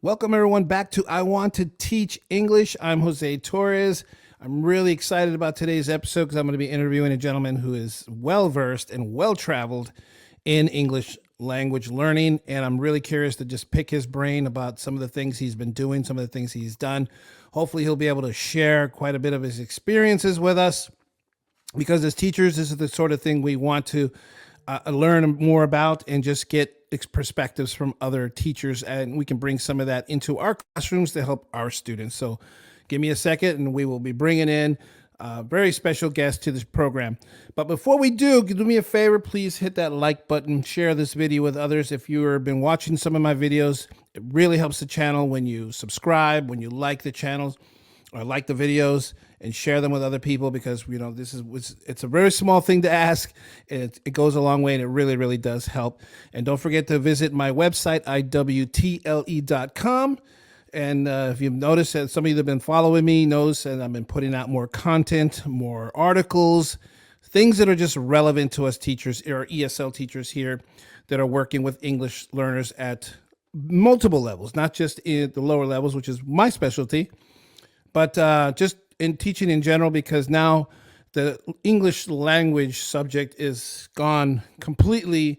Welcome everyone back to I Want to Teach English. I'm Jose Torres. I'm really excited about today's episode because I'm going to be interviewing a gentleman who is well-versed and well-traveled in English language learning. And I'm really curious to just pick his brain about some of the things he's been doing, some of the things he's done. Hopefully he'll be able to share quite a bit of his experiences with us, because as teachers, this is the sort of thing we want to learn more about and just get perspectives from other teachers, and we can bring some of that into our classrooms to help our students. So give me a second and we will be bringing in a very special guest to this program. But before we do me a favor, please hit that like button, share this video with others. If you have been watching some of my videos, it really helps the channel when you subscribe, when you like the channels or like the videos, and share them with other people, because it's a very small thing to ask. It goes a long way, and it really does help. And don't forget to visit my website, iwtle.com. And if you've noticed that some of you that have been following me knows that I've been putting out more content, more articles, things that are just relevant to us teachers or ESL teachers here that are working with English learners at multiple levels, not just in the lower levels, which is my specialty, but just in teaching in general, because now the English language subject is gone completely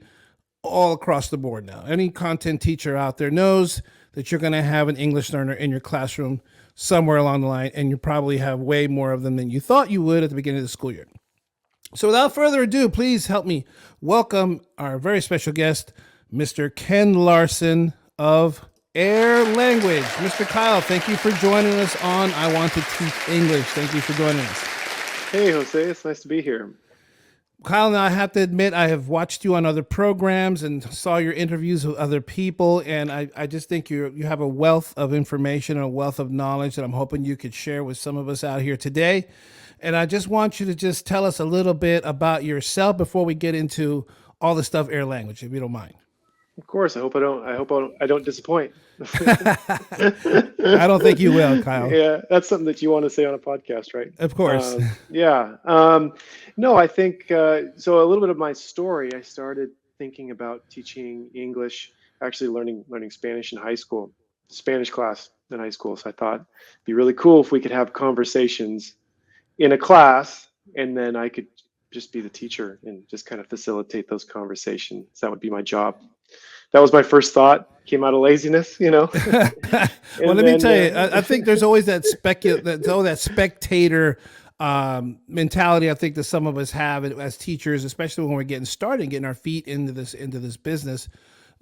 all across the board now. Any content teacher out there knows that you're going to have an English learner in your classroom somewhere along the line, and you probably have way more of them than you thought you would at the beginning of the school year. So without further ado, please help me welcome our very special guest, Mr. Ken Larson of Air Language. Mr. Kyle, thank you for joining us on I Want to Teach English. Thank you for joining us. Hey, Jose. It's nice to be here. Kyle, and I have to admit, I have watched you on other programs and saw your interviews with other people, and I just think you have a wealth of information and a wealth of knowledge that I'm hoping you could share with some of us out here today. And I just want you to just tell us a little bit about yourself before we get into all the stuff Air Language, if you don't mind. Of course. I hope I don't disappoint. I don't think you will, Kyle. Yeah, that's something that you want to say on a podcast, right? Of course. No, I think so. A little bit of my story. I started thinking about teaching English, actually learning Spanish in high school, Spanish class in high school. So I thought it'd be really cool if we could have conversations in a class, and then I could just be the teacher and just kind of facilitate those conversations. That would be my job. That was my first thought. Came out of laziness, Well, let me tell you, I think there's always that spectator mentality. I think that some of us have as teachers, especially when we're getting started, getting our feet into this business.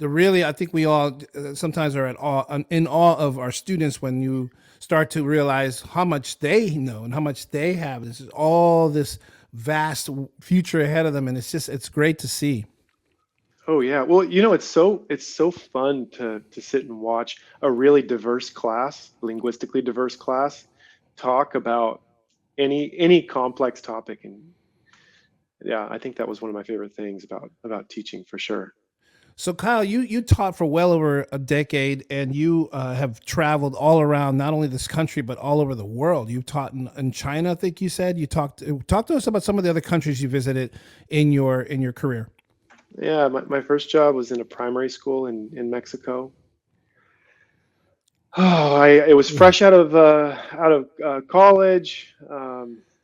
I think we all sometimes are in awe of our students when you start to realize how much they know and how much they have. This is all this vast future ahead of them, and it's great to see. Oh yeah, well, it's so fun to sit and watch a really diverse class, linguistically diverse class, talk about any complex topic, and yeah, I think that was one of my favorite things about teaching, for sure. So Kyle, you taught for well over a decade, and you have traveled all around, not only this country but all over the world. You've taught in China, I think you said. You talk to us about some of the other countries you visited in your career. Yeah, my first job was in a primary school in Mexico. It was fresh out of college.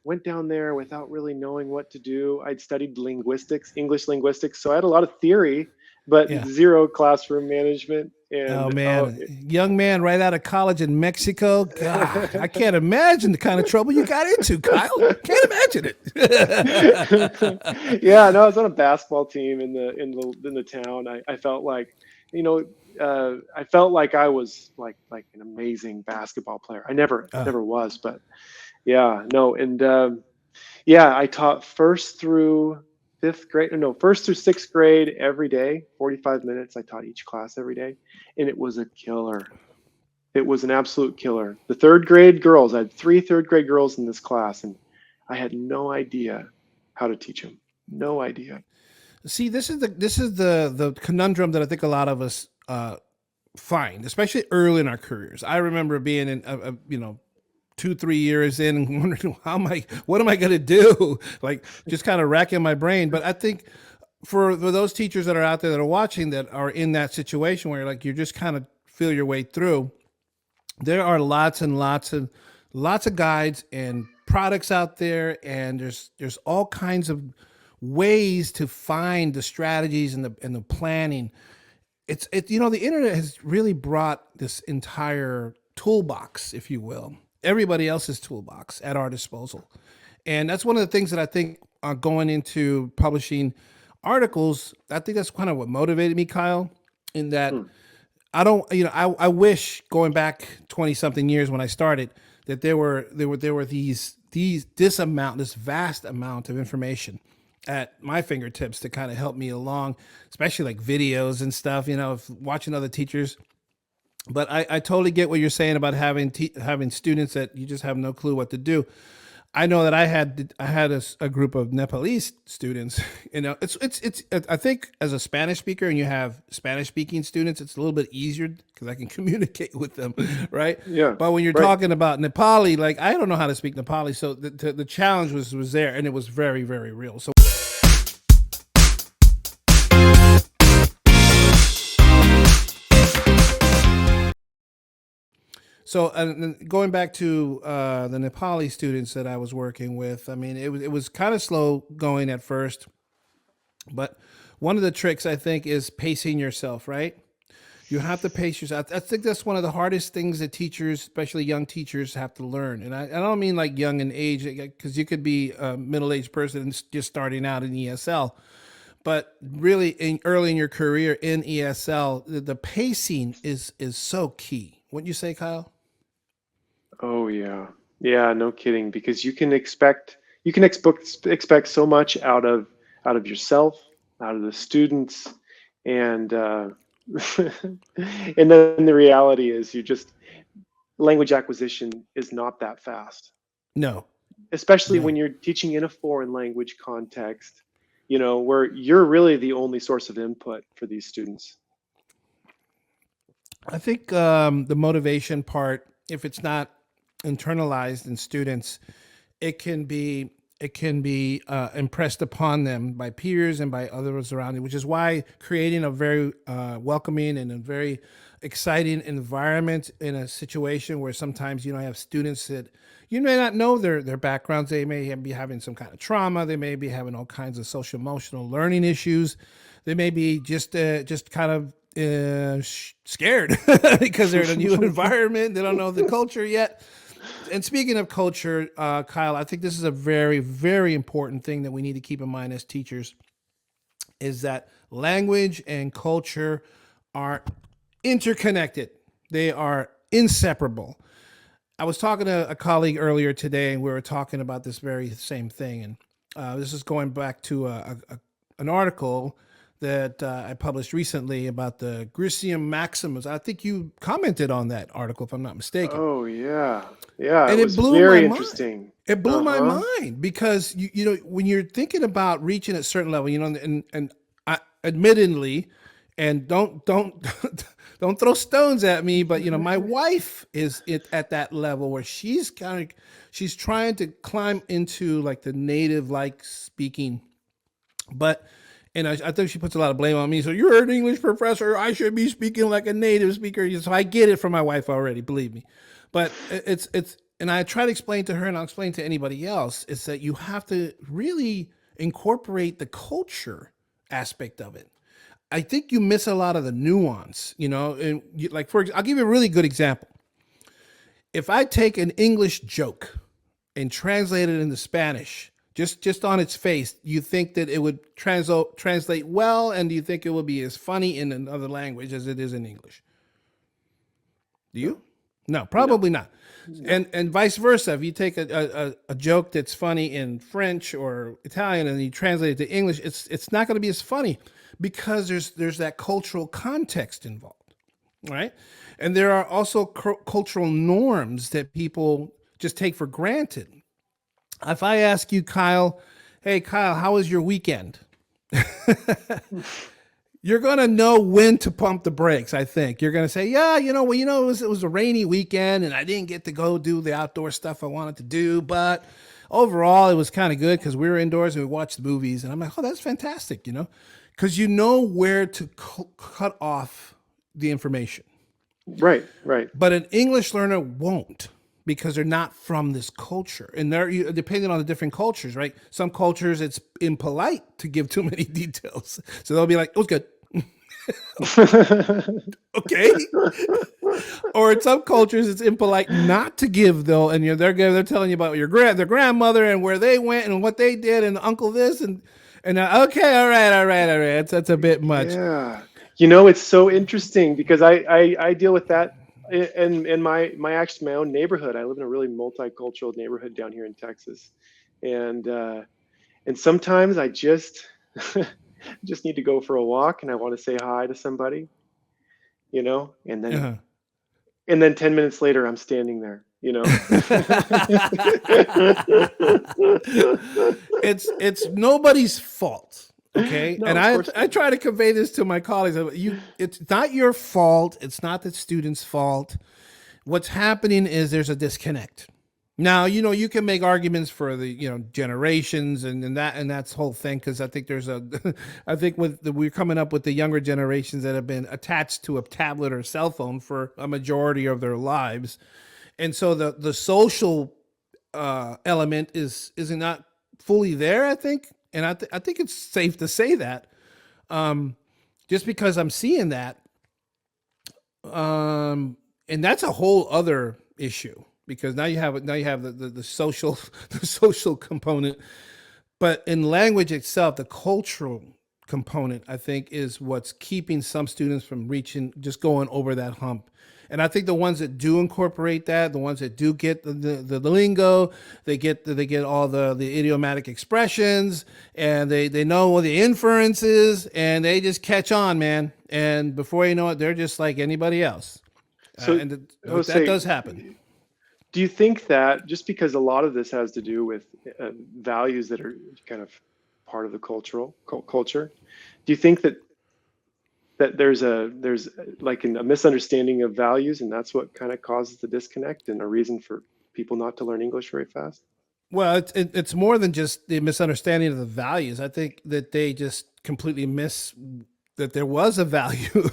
Went down there without really knowing what to do. I'd studied English linguistics, so I had a lot of theory, but zero classroom management. And, oh man, young man right out of college in Mexico. God, I can't imagine the kind of trouble you got into, Kyle. Can't imagine it. Yeah, no, I was on a basketball team in the town. I felt like, I felt like I was like an amazing basketball player. I never was, but yeah, no, and I taught first through sixth grade every day, 45 minutes. I taught each class every day, and it was a killer. It was an absolute killer. The third grade girls, I had 3 third grade girls in this class, and I had no idea how to teach them. No idea. See, this is the conundrum that I think a lot of us find, especially early in our careers. I remember being in 2-3 years in and wondering what am I going to do? Like just kind of racking my brain. But I think for those teachers that are out there that are watching that are in that situation where you're just kind of feel your way through, there are lots and lots of guides and products out there, and there's all kinds of ways to find the strategies and the planning. The internet has really brought this entire toolbox, if you will, everybody else's toolbox at our disposal. And that's one of the things that I think going into publishing articles, I think that's kind of what motivated me, Kyle, in that I don't, I wish going back 20 something years when I started that there were this vast amount of information at my fingertips to kind of help me along, especially like videos and stuff, of watching other teachers. But I totally get what you're saying about having students that you just have no clue what to do. I know that I had a group of Nepalese students. It's I think as a Spanish speaker and you have Spanish speaking students, it's a little bit easier because I can communicate with them, right? Yeah. But when you're talking about Nepali, like I don't know how to speak Nepali, so the challenge was there, and it was very, very real. So. So going back to the Nepali students that I was working with, I mean, it was kind of slow going at first, but one of the tricks I think is pacing yourself, right? You have to pace yourself. I think that's one of the hardest things that teachers, especially young teachers, have to learn. And I don't mean like young in age, because you could be a middle-aged person just starting out in ESL. But really, early in your career in ESL, the pacing is so key. Wouldn't you say, Kyle? Oh yeah, yeah, no kidding. Because you can expect so much out of yourself, out of the students, and and then the reality is language acquisition is not that fast. No, especially when you're teaching in a foreign language context, where you're really the only source of input for these students. I think the motivation part, if it's not internalized in students, it can be impressed upon them by peers and by others around it, which is why creating a very welcoming and a very exciting environment in a situation where sometimes you don't have students that you may not know their backgrounds. They may be having some kind of trauma. They may be having all kinds of social emotional learning issues. They may be just kind of scared because they're in a new environment. They don't know the culture yet. And speaking of culture, Kyle, I think this is a very, very important thing that we need to keep in mind as teachers, is that language and culture are interconnected. They are inseparable. I was talking to a colleague earlier today, and we were talking about this very same thing. And this is going back to an article that I published recently about the Gricium Maximus. I think you commented on that article, if I'm not mistaken. Oh yeah, yeah, and it was blew very my interesting. Mind. It blew my mind because when you're thinking about reaching a certain level, and I, admittedly, and don't throw stones at me, but my wife is at that level where she's trying to climb into like the native like speaking, but. And I think she puts a lot of blame on me. So you're an English professor. I should be speaking like a native speaker. So I get it from my wife already, believe me. But and I try to explain to her, and I'll explain to anybody else, is that you have to really incorporate the culture aspect of it. I think you miss a lot of the nuance, and I'll give you a really good example. If I take an English joke and translate it into Spanish, just on its face, you think that it would translate well, and do you think it will be as funny in another language as it is in English? Do you? No, probably not. No. And vice versa. If you take a joke that's funny in French or Italian and you translate it to English, it's not going to be as funny because there's that cultural context involved, right? And there are also cultural norms that people just take for granted. If I ask you, Kyle, hey, Kyle, how was your weekend? You're going to know when to pump the brakes, I think. You're going to say, yeah, it was a rainy weekend and I didn't get to go do the outdoor stuff I wanted to do. But overall, it was kind of good because we were indoors and we watched movies. And I'm like, oh, that's fantastic, because you know where to cut off the information. Right, right. But an English learner won't because they're not from this culture. And they're depending on the different cultures, right? Some cultures it's impolite to give too many details. So they'll be like, it was good. Okay. Or in some cultures it's impolite not to give though, and they're telling you about their grandmother and where they went and what they did and uncle this and okay, all right. That's a bit much. Yeah. It's so interesting because I deal with that in my own neighborhood. I live in a really multicultural neighborhood down here in Texas. And sometimes I just just need to go for a walk and I want to say hi to somebody, and then Uh-huh. 10 minutes later I'm standing there. It's nobody's fault. Okay. No, And of I course I not. try to convey this to my colleagues. It's not your fault. It's not the student's fault. What's happening is there's a disconnect. Now, you can make arguments for the, generations and that's whole thing. Cause I think I think we're coming up with the younger generations that have been attached to a tablet or cell phone for a majority of their lives. And so the social element is not fully there, I think. And I think it's safe to say that, just because I'm seeing that, and that's a whole other issue because now you have the social the social component, but in language itself, the cultural component I think is what's keeping some students from just going over that hump. And I think the ones that do incorporate that, the ones that do get the lingo, they get all the idiomatic expressions, and they know all the inferences, and they just catch on, man. And before you know it, they're just like anybody else. So, That Jose, does happen. do you think that just because a lot of this has to do with values that are kind of part of the culture, do you think that there's like a misunderstanding of values, and that's what kind of causes the disconnect and a reason for people not to learn English very fast? Well, it's more than just the misunderstanding of the values. I think that they just completely miss that there was a value,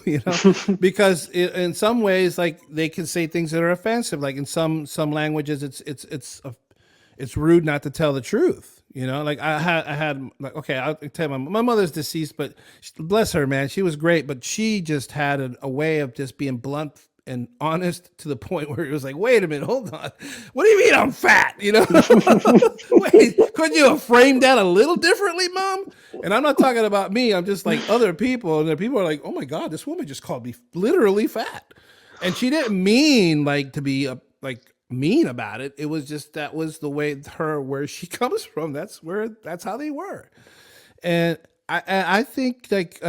because in some ways, like they can say things that are offensive. Like in some languages, it's rude not to tell the truth. Like I had like, okay, I'll tell you, my mother's deceased, but bless her, man, she was great, but she just had a way of just being blunt and honest to the point where it was like, wait a minute, hold on, what do you mean I'm fat? Wait, couldn't you have framed that a little differently, mom? And I'm not talking about me. I'm just like other people, and the people are like, oh my god, this woman just called me literally fat, and she didn't mean like to be like mean about it. It was just that was the way where she comes from. That's how they were. And I think like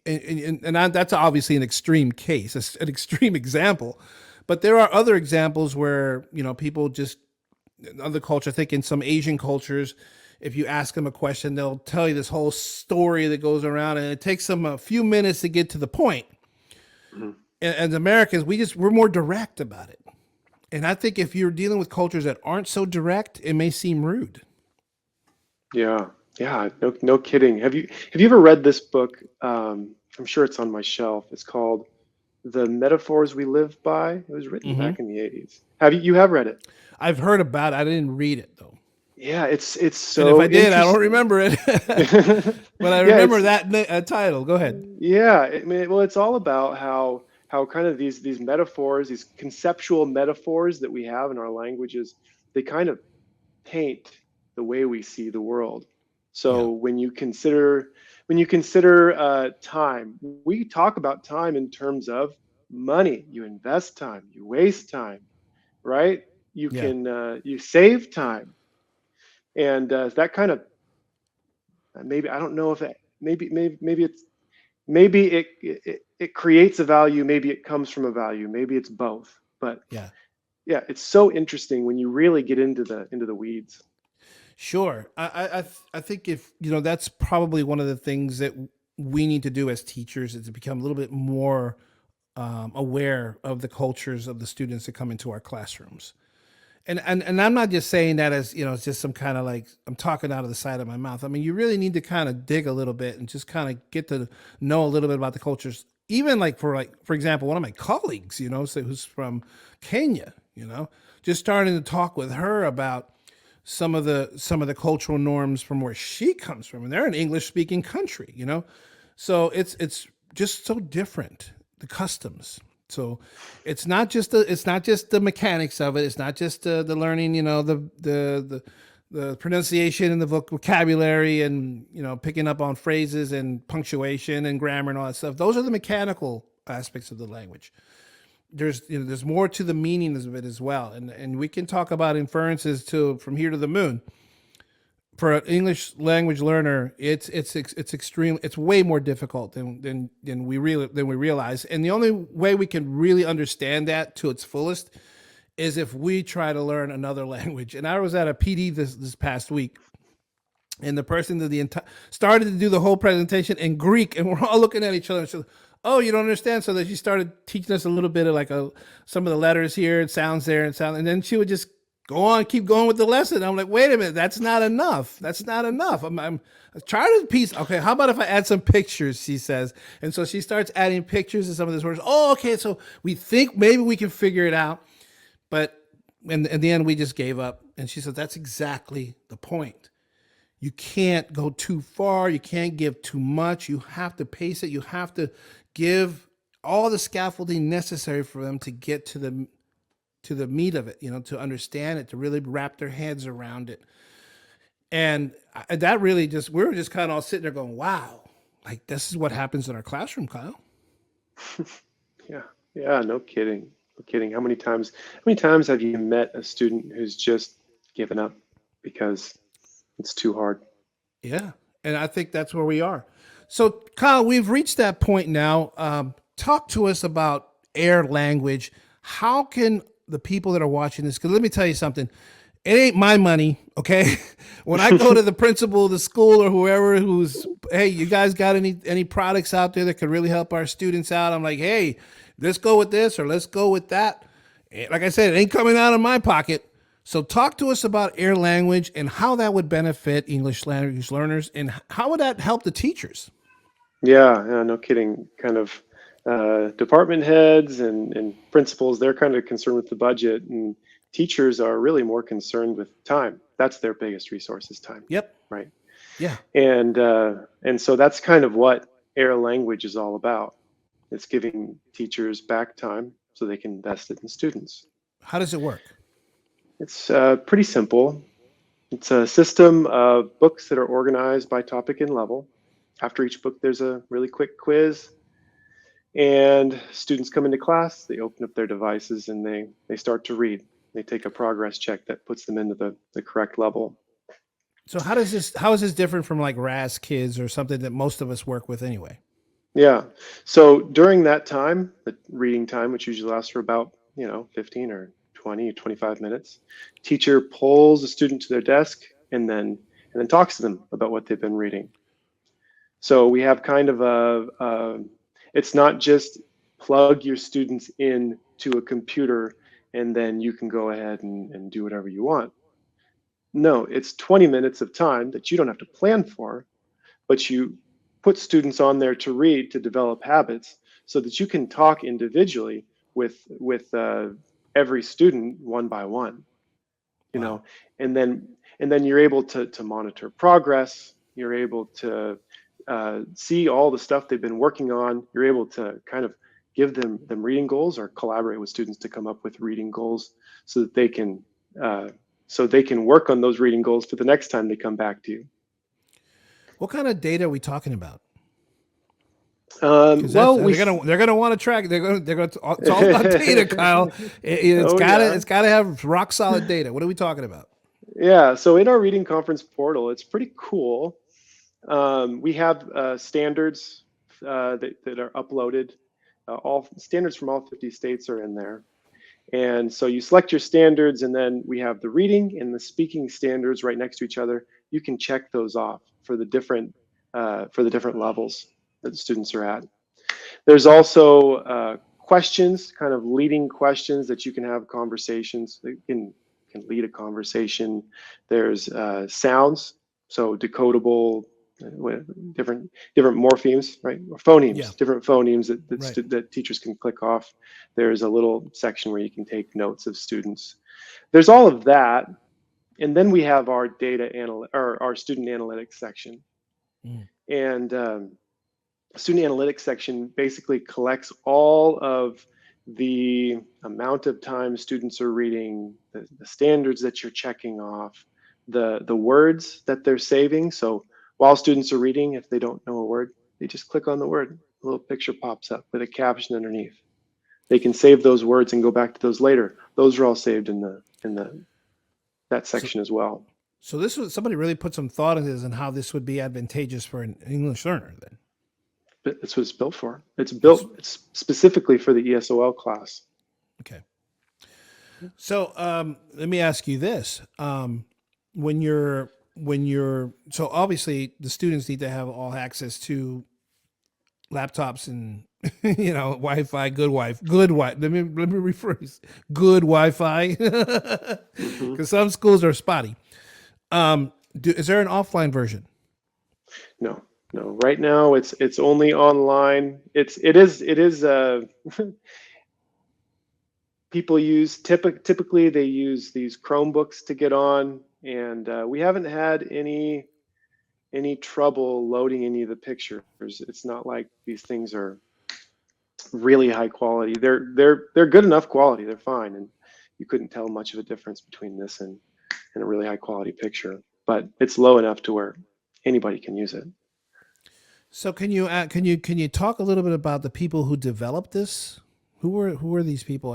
that's obviously an extreme case, an extreme example, but there are other examples where people just other culture. I think in some Asian cultures, if you ask them a question, they'll tell you this whole story that goes around, and it takes them a few minutes to get to the point. Mhm. And as Americans, we're more direct about it. And I think if you're dealing with cultures that aren't so direct, it may seem rude. Yeah, yeah, no kidding. Have you ever read this book? I'm sure it's on my shelf. It's called The Metaphors We Live By. It was written Mm-hmm. back in the 80s. You have read it? I've heard about it. I didn't read it though. Yeah, it's And if so I did, I don't interesting. remember it. But I Yeah, remember that title. Go ahead. yeah. I mean, well, it's all about how kind of these metaphors, these conceptual metaphors that we have in our languages, they kind of paint the way we see the world. Yeah. So when you consider time, we talk about time in terms of money. You invest time, you waste time, right? Yeah. You save time, and that kind of maybe I don't know if it, maybe it creates a value, maybe it comes from a value, maybe it's both. But Yeah. yeah, it's so interesting when you really get into the weeds. Sure. I think if that's probably one of the things that we need to do as teachers is to become a little bit more aware of the cultures of the students that come into our classrooms. And I'm not just saying that as it's just some kind of like I'm talking out of the side of my mouth. I mean, you really need to kind of dig a little bit and just kind of get to know a little bit about the cultures even for example, one of my colleagues, say, who's from Kenya, just starting to talk with her about some of the cultural norms from where she comes from, and they're an English speaking country, so it's just so different, the customs. So it's not just the mechanics of it. It's not just the learning, the pronunciation and the vocabulary, and picking up on phrases and punctuation and grammar and all that stuff. Those are the mechanical aspects of the language. There's more to the meanings of it as well, and we can talk about inferences to from here to the moon. For an English language learner, it's extreme. It's way more difficult than we realize. And the only way we can really understand that to its fullest is if we try to learn another language. And I was at a PD this past week, and the person did started to do the whole presentation in Greek, and we're all looking at each other and said, "Oh, you don't understand." So that she started teaching us a little bit of some of the letters here and sounds there and then she would just keep going with the lesson. I'm like, wait a minute, that's not enough. That's not enough. I'm trying to piece. Okay, how about if I add some pictures? She says, and so she starts adding pictures to some of these words. Oh, okay, so we think maybe we can figure it out, but in the end, we just gave up. And she said, that's exactly the point. You can't go too far. You can't give too much. You have to pace it. You have to give all the scaffolding necessary for them to get to the meat of it, to understand it, to really wrap their heads around it. And that really we were just kind of all sitting there going, wow, like this is what happens in our classroom, Kyle. Yeah, no kidding. No kidding. How many times have you met a student who's just given up because it's too hard? Yeah. And I think that's where we are. So Kyle, we've reached that point now. Talk to us about air language. How can the people that are watching this, because let me tell you something, it ain't my money, okay? When I go to the principal of the school or whoever hey, you guys got any products out there that could really help our students out? I'm like, hey, let's go with this or let's go with that. Like I said, it ain't coming out of my pocket. So talk to us about air language and how that would benefit English language learners, and how would that help the teachers? Yeah, no kidding. Kind of department heads and principals, they're kind of concerned with the budget, and teachers are really more concerned with time. That's their biggest resource, is time. Yep. Right. Yeah. And so that's kind of what air language is all about. It's giving teachers back time so they can invest it in students. How does it work? It's pretty simple. It's a system of books that are organized by topic and level. After each book, there's a really quick quiz, and students come into class, they open up their devices, and they start to read. They take a progress check that puts them into the correct level. So how is this different from like RAS kids or something that most of us work with anyway? Yeah. So during that time, the reading time, which usually lasts for about 15 or 20 or 25 minutes, teacher pulls a student to their desk and then talks to them about what they've been reading. So we have kind of it's not just plug your students in to a computer and then you can go ahead and do whatever you want. No, it's 20 minutes of time that you don't have to plan for, but you put students on there to read, to develop habits, so that you can talk individually with every student one by one, Wow. and then you're able to monitor progress. You're able to see all the stuff they've been working on. You're able to kind of give them reading goals, or collaborate with students to come up with reading goals, so that they can work on those reading goals for the next time they come back to you. What kind of data are we talking about? Well, they're gonna want to track. They're gonna. It's all about data, Kyle. It's gotta have rock solid data. What are we talking about? Yeah. So in our reading conference portal, it's pretty cool. We have standards that are uploaded. All standards from all 50 states are in there. And so you select your standards, and then we have the reading and the speaking standards right next to each other. You can check those off for the different levels that the students are at. There's also questions, kind of leading questions that you can have conversations. That can lead a conversation. There's sounds, so decodable different morphemes, right? Or phonemes, Yeah. different phonemes Right. that teachers can click off. There's a little section where you can take notes of students. There's all of that, and then we have our our student analytics section. Mm. And student analytics section basically collects all of the amount of time students are reading, the standards that you're checking off, the words that they're saving. So while students are reading, if they don't know a word, they just click on the word. A little picture pops up with a caption underneath. They can save those words and go back to those later. Those are all saved in that So, section as well. so this was somebody really put some thought into this and how this would be advantageous for an English learner. Then But that's what it's built for. It's it's built specifically for the ESOL class. okay. So let me ask you this: when you're so obviously the students need to have all access to laptops and Wi-Fi, good Wi. Let me rephrase: good Wi-Fi, Hmm. because some schools are spotty. Is there an offline version? No, no. Right now, it's only online. It is. People typically they use these Chromebooks to get on, and we haven't had any trouble loading any of the pictures. It's not like these things are really high quality. They're good enough quality. They're fine, and you couldn't tell much of a difference between this and a really high quality picture. But it's low enough to where anybody can use it. So can you talk a little bit about the people who developed this? Who are these people?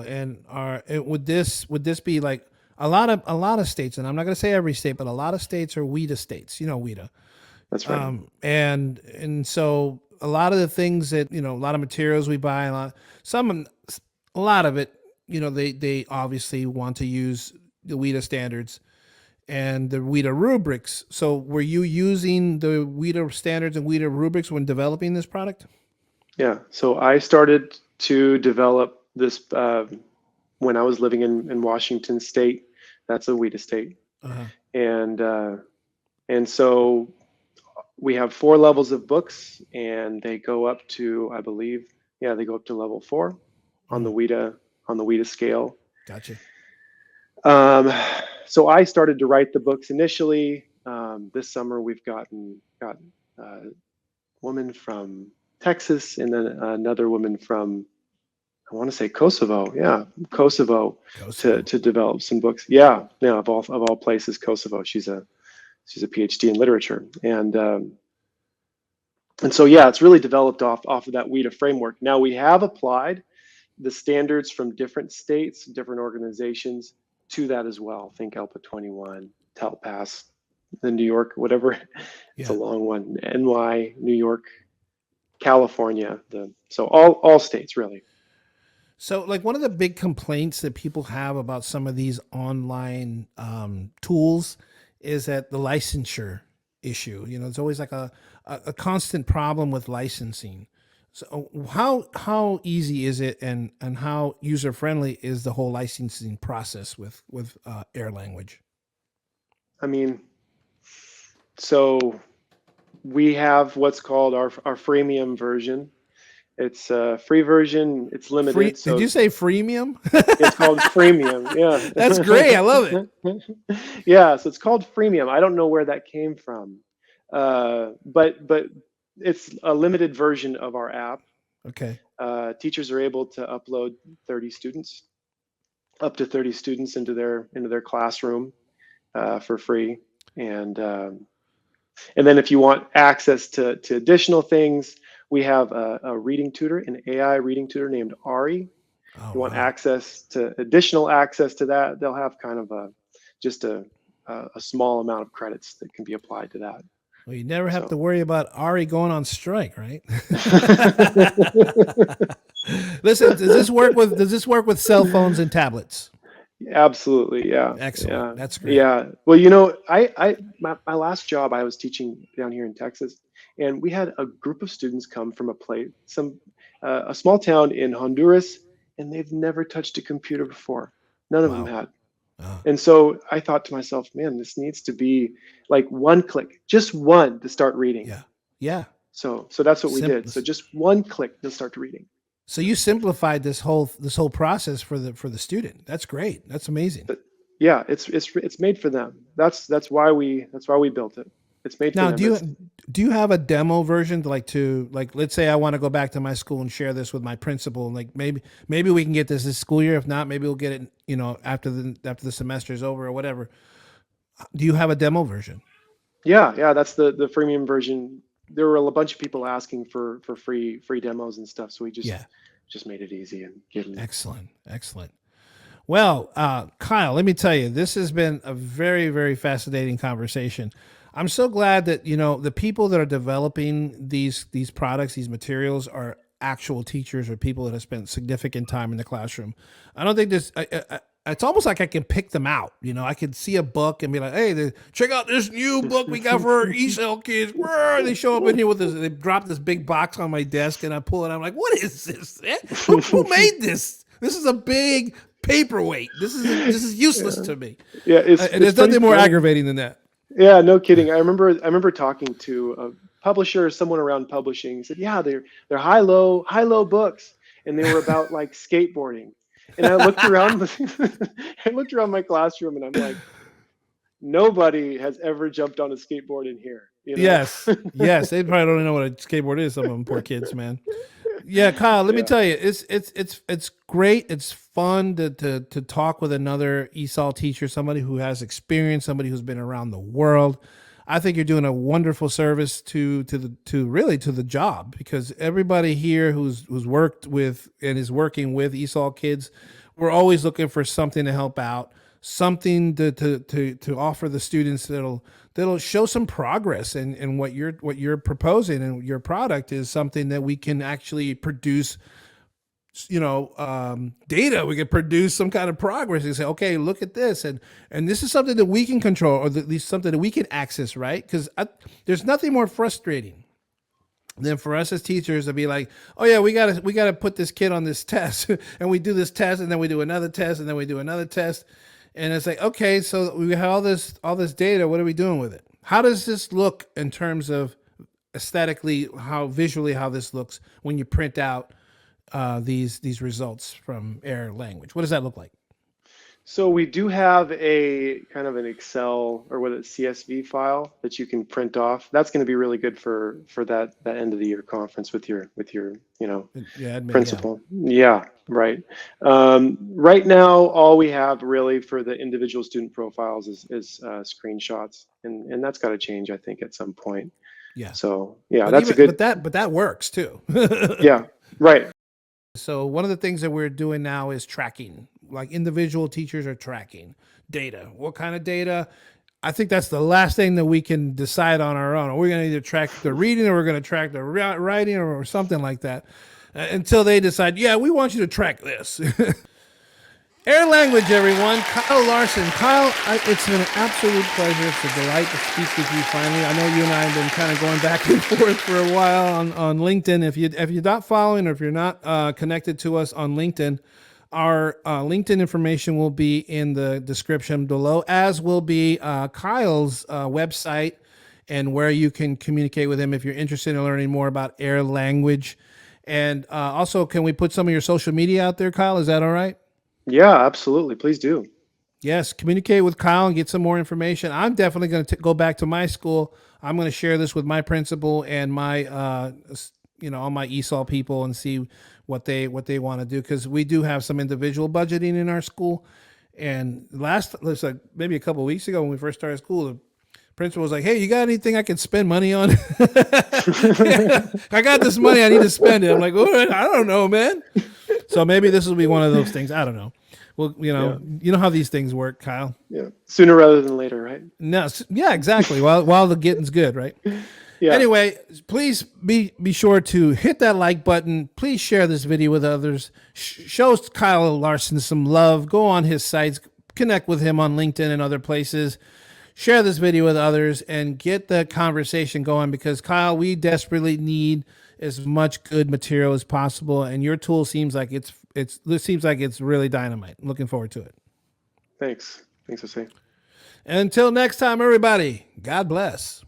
Would this be like a lot of states? And I'm not going to say every state, but a lot of states are WIDA states. You know WIDA. That's right. And so a lot of the things that a lot of materials we buy, a lot of it, they obviously want to use the WIDA standards and the WIDA rubrics. So were you using the WIDA standards and WIDA rubrics when developing this product? Yeah. So I started to develop this when I was living in Washington State. That's a WIDA state, Uh-huh. and and so we have 4 levels of books, and they go up to, I believe, yeah, they go up to level 4 on the Mm, WIDA scale. gotcha. Um, so I started to write the books initially. This summer we've got a woman from Texas and then another woman from, I want to say Kosovo. Yeah, Kosovo to Kosovo. develop some books. Yeah, yeah, of all places, Kosovo. She's a PhD in literature, and so yeah, it's really developed off of that WIDA framework. Now we have applied the standards from different states, different organizations to that as well. Think ELPA 21, TELPAS, the New York, whatever. It's a Yeah. long one. NY, New York, California. So all states really. So, like one of the big complaints that people have about some of these online tools is that the licensure issue. It's always like a constant problem with licensing. So, how easy is it, and how user friendly is the whole licensing process with Air Language? I mean, so we have what's called our freemium version. It's a free version. It's Free? limited, Did so you say freemium? it's called freemium. That's great. I love it. Yeah. Yeah, so it's called freemium. I don't know where that came from, but it's a limited version of our app. Okay. Teachers are able to upload 30 students, up to 30 students into their classroom for free, and then if you want access to additional things, we have a reading tutor, an AI reading tutor named Ari. Oh You want wow. additional access to that, they'll have kind of just a small amount of credits that can be applied to that. Well, you never have to So worry about Ari going on strike, right? Listen, does this work with cell phones and tablets? absolutely, yeah, Excellent. yeah, That's great. yeah. Well, my last job, I was teaching down here in Texas, and we had a group of students come from a small town in Honduras, and they've never touched a computer before. None of them Wow. had. And so I thought to myself, man, this needs to be like one click, just one to start reading. Yeah. Yeah. So that's what we did. So just one click to start reading. So you simplified this whole process for the student. That's great. That's amazing. But yeah, it's made for them. That's why we built it. It's made for Now, them. do you have a demo version to let's say I want to go back to my school and share this with my principal, and like maybe we can get this school year. If not, maybe we'll get it, after the semester is over or whatever. Do you have a demo version? Yeah, that's the freemium version. There were a bunch of people asking for free demos and stuff, so we just made it easy and gave them. Excellent. Well, Kyle, let me tell you, this has been a very, very fascinating conversation. I'm so glad that, the people that are developing these products, these materials, are actual teachers or people that have spent significant time in the classroom. I don't think this, it's almost like I can pick them out. I could see a book and be like, hey, check out this new book we got for our ESL kids. They show up in here with this, they drop this big box on my desk and I pull it. I'm like, what is this? Who made this? This is a big paperweight. This is useless to me. Yeah, and there's nothing more aggravating than that. Yeah, no kidding. I remember talking to a publisher, someone around publishing. He said, yeah, they're high-low books, and they were about like skateboarding. And I looked around, my classroom, and I'm like, nobody has ever jumped on a skateboard in here. Yes, they probably don't know what a skateboard is. Some of them poor kids, man. Yeah, Kyle, let me tell you, it's great. It's fun to talk with another ESOL teacher, somebody who has experience, somebody who's been around the world. I think you're doing a wonderful service to the job, because everybody here who's worked with and is working with ESOL kids, we're always looking for something to help out, something to offer the students that'll show some progress. And what you're proposing and your product is something that we can actually produce, data. We can produce some kind of progress and say, okay, look at this. And this is something that we can control, or at least something that we can access, right? Because there's nothing more frustrating than for us as teachers to be like, oh yeah, we gotta put this kid on this test and we do this test and then we do another test and then we do another test. And it's like, okay, so we have all this data. What are we doing with it? How does this look in terms of aesthetically, how this looks when you print out these results from Air Language? What does that look like? So we do have a kind of an Excel or CSV file that you can print off. That's going to be really good for that end of the year conference with your principal. Yeah, right. Right now, all we have really for the individual student profiles is screenshots, and that's got to change, I think, at some point. Yeah. So yeah, that's a good. But that works too. Yeah. Right. So one of the things that we're doing now is tracking. Like individual teachers are tracking data. What kind of data? I think that's the last thing that we can decide on our own. We're going to either track the reading or we're going to track the writing or something like that until they decide, yeah, we want you to track this. Air Language, everyone. Kyle Larson. Kyle, it's been an absolute pleasure. It's a delight to speak with you finally. I know you and I have been kind of going back and forth for a while on LinkedIn. If you're not following or if you're not connected to us on LinkedIn, our LinkedIn information will be in the description below, as will be Kyle's website and where you can communicate with him if you're interested in learning more about Air Language. And also, can we put some of your social media out there, Kyle? Is that all right? Yeah, absolutely. Please do. Yes, communicate with Kyle and get some more information. I'm definitely going to go back to my school. I'm going to share this with my principal and my, all my ESOL people and see what they want to do, because we do have some individual budgeting in our school. And maybe a couple of weeks ago when we first started school, the principal was like, "Hey, you got anything I can spend money on?" I got this money, I need to spend it. I'm like, "Oh, I don't know, man." So maybe this will be one of those things. I don't know. Well, you know how these things work, Kyle. Yeah, sooner rather than later, right? No, yeah, exactly. While the getting's good, right? Yeah. Anyway, please be sure to hit that like button. Please share this video with others. Show Kyle Larson some love. Go on his sites, connect with him on LinkedIn and other places. Share this video with others and get the conversation going, because Kyle, we desperately need as much good material as possible, and your tool seems like it's really dynamite. I'm looking forward to it. Thanks. Thanks, Jose. And until next time, everybody, God bless.